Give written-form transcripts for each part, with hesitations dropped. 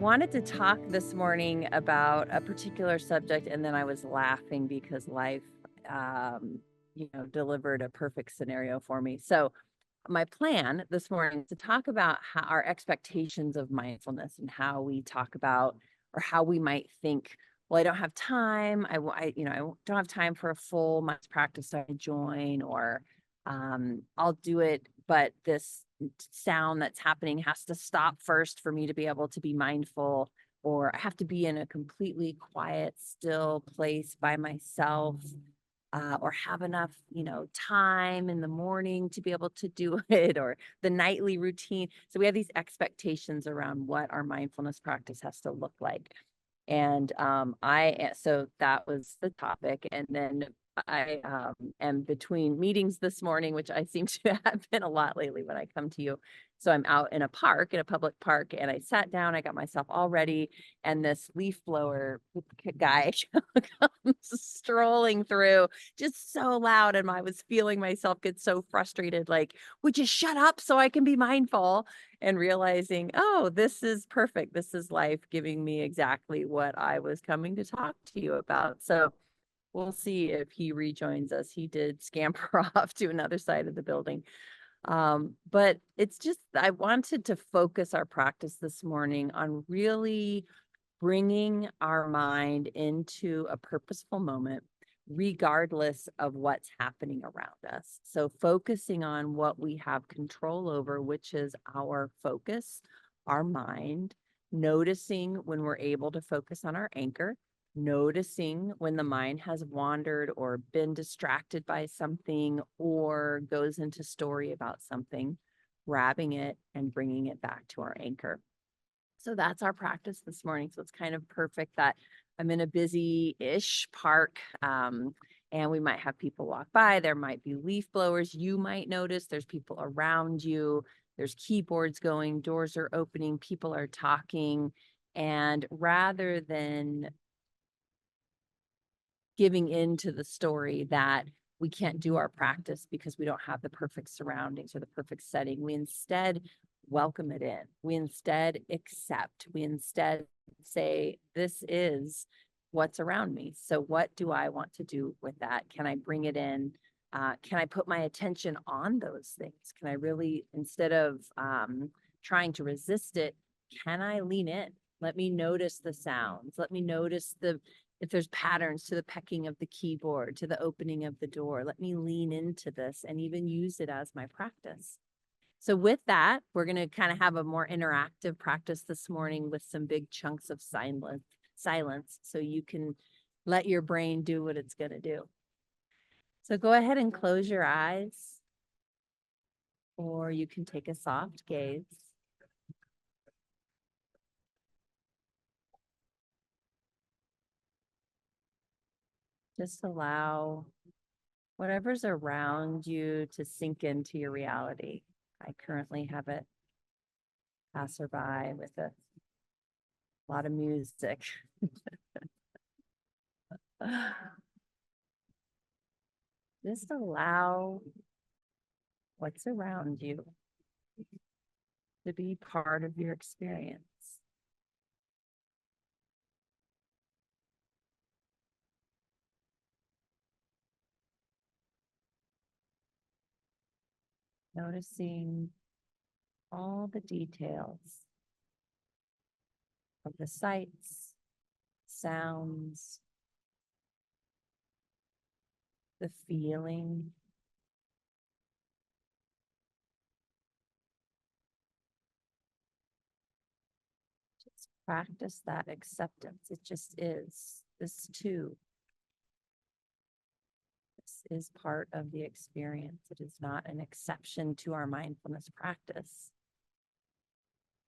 wanted to talk this morning about a particular subject, and then I was laughing because life, um, delivered a perfect scenario for me. So, my plan this morning is to talk about how our expectations of mindfulness and how we talk about or how we might think, well, I don't have time. I don't have time for a full month's practice. So I join, or I'll do it, but this sound that's happening has to stop first for me to be able to be mindful, or I have to be in a completely quiet, still place by myself, or have enough, time in the morning to be able to do it, or the nightly routine. So we have these expectations around what our mindfulness practice has to look like. And so that was the topic. And then I am between meetings this morning, which I seem to have been a lot lately when I come to you. So I'm out in a park, in a public park, and I sat down, I got myself all ready, and this leaf blower guy comes strolling through just so loud. And I was feeling myself get so frustrated, like, would you shut up so I can be mindful? And realizing, oh, this is perfect. This is life giving me exactly what I was coming to talk to you about. So we'll see if he rejoins us. He did scamper off to another side of the building. But it's just, I wanted to focus our practice this morning on really bringing our mind into a purposeful moment, regardless of what's happening around us. So focusing on what we have control over, which is our focus, our mind, noticing when we're able to focus on our anchor, noticing when the mind has wandered or been distracted by something or goes into story about something, grabbing it and bringing it back to our anchor. So that's our practice this morning. So it's kind of perfect that I'm in a busy-ish park, and we might have people walk by. There might be leaf blowers. You might notice there's people around you. There's keyboards going, doors are opening, people are talking. And rather than giving into the story that we can't do our practice because we don't have the perfect surroundings or the perfect setting, we instead welcome it in. We instead accept. We instead say, this is what's around me. So what do I want to do with that? Can I bring it in? Can I put my attention on those things? Can I really, instead of trying to resist it, can I lean in? Let me notice the sounds. Let me notice if there's patterns to the pecking of the keyboard, to the opening of the door. Let me lean into this and even use it as my practice. So with that, we're going to kind of have a more interactive practice this morning with some big chunks of silence so you can let your brain do what it's going to do. So go ahead and close your eyes, or you can take a soft gaze. Just allow whatever's around you to sink into your reality. I currently have it passerby with a lot of music. Just allow what's around you to be part of your experience. Noticing all the details of the sights, sounds, the feeling. Just practice that acceptance. It just is. This too. This is part of the experience. It is not an exception to our mindfulness practice.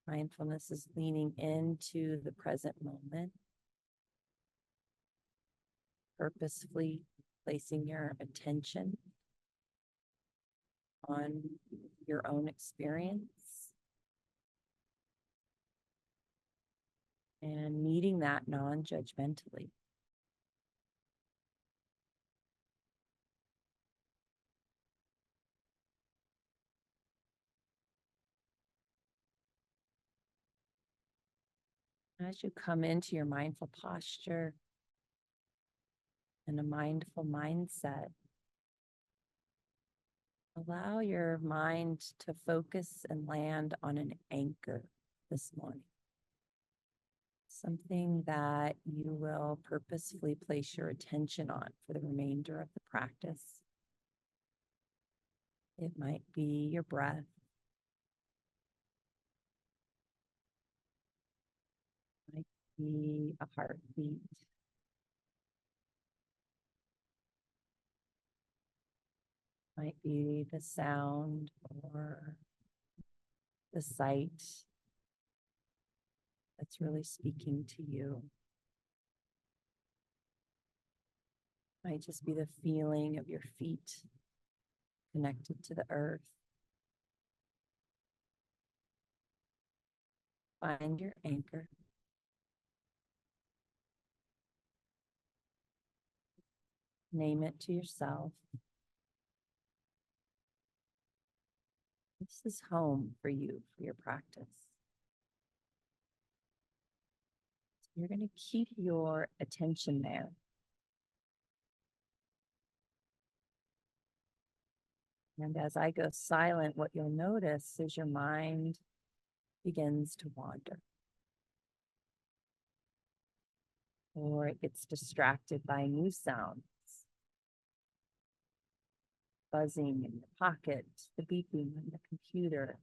Mindfulness is leaning into the present moment, purposefully placing your attention on your own experience and meeting that non-judgmentally. As you come into your mindful posture and a mindful mindset, allow your mind to focus and land on an anchor this morning. Something that you will purposefully place your attention on for the remainder of the practice. It might be your breath. It might be a heartbeat. Might be the sound or the sight that's really speaking to you. Might just be the feeling of your feet connected to the earth. Find your anchor. Name it to yourself. This is home for you, for your practice. So you're going to keep your attention there. And as I go silent, what you'll notice is your mind begins to wander. Or it gets distracted by new sounds. Buzzing in your pocket, the beeping on the computer.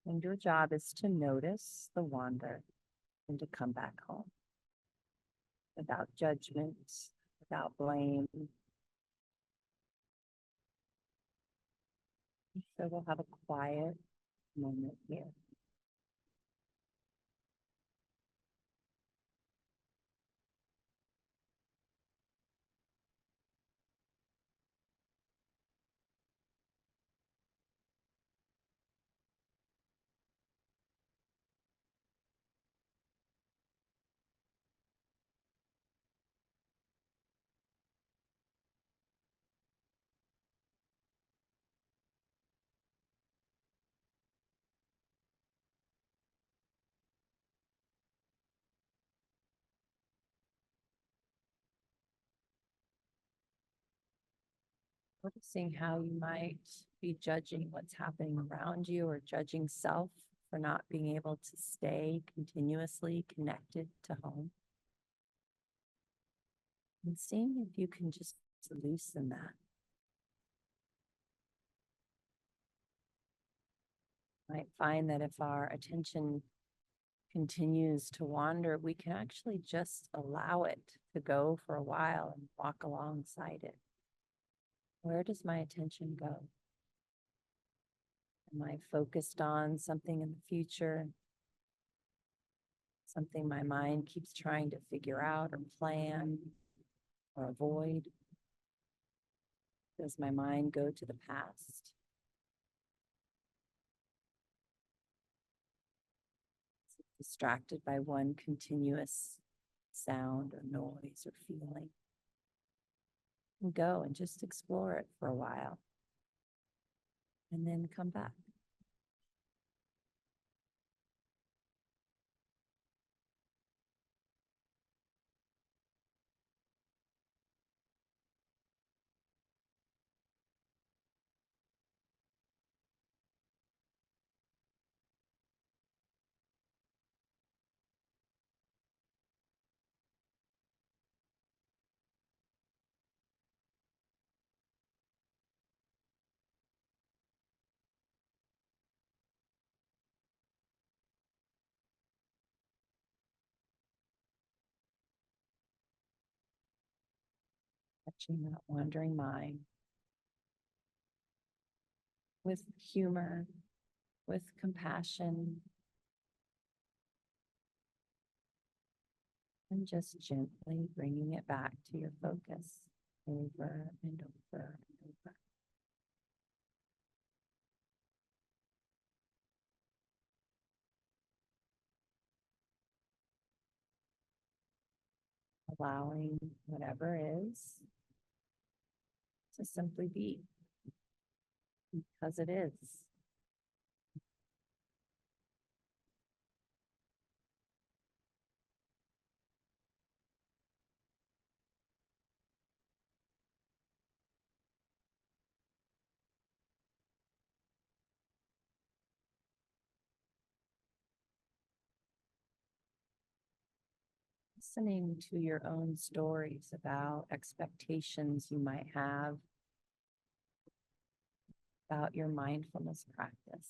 And your job is to notice the wander and to come back home without judgment, without blame. So we'll have a quiet moment here. Noticing how you might be judging what's happening around you or judging self for not being able to stay continuously connected to home. And seeing if you can just loosen that. Might find that if our attention continues to wander, we can actually just allow it to go for a while and walk alongside it. Where does my attention go? Am I focused on something in the future? Something my mind keeps trying to figure out or plan or avoid? Does my mind go to the past? Is it distracted by one continuous sound or noise or feeling? And go and just explore it for a while. And then come back. Touching that wandering mind with humor, with compassion, and just gently bringing it back to your focus over and over and over. Allowing whatever is to simply be, because it is. listening to your own stories about expectations you might have about your mindfulness practice.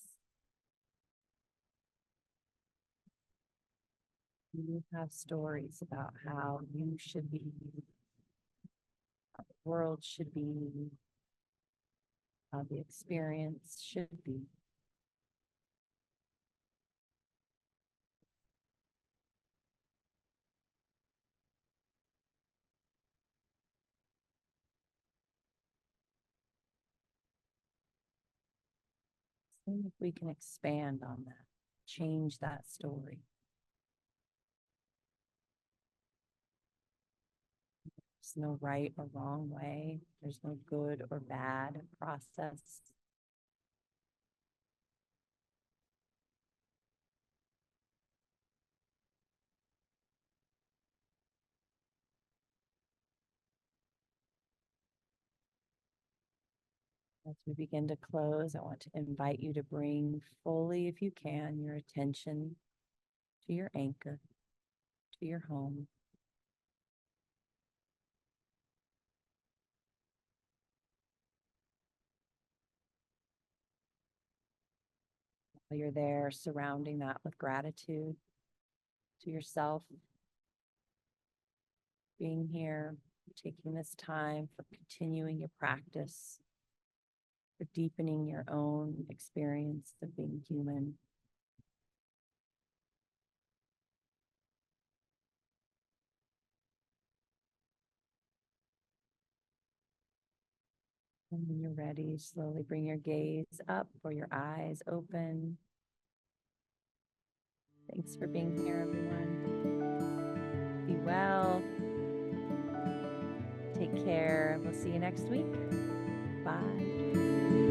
You have stories about how you should be, how the world should be, how the experience should be. See if we can expand on that, change that story. There's no right or wrong way. There's no good or bad process. As we begin to close, I want to invite you to bring fully, if you can, your attention to your anchor, to your home. While you're there, surrounding that with gratitude to yourself, being here, taking this time for continuing your practice, for deepening your own experience of being human. And when you're ready, slowly bring your gaze up or your eyes open. Thanks for being here, everyone. Be well. Take care. We'll see you next week. Bye.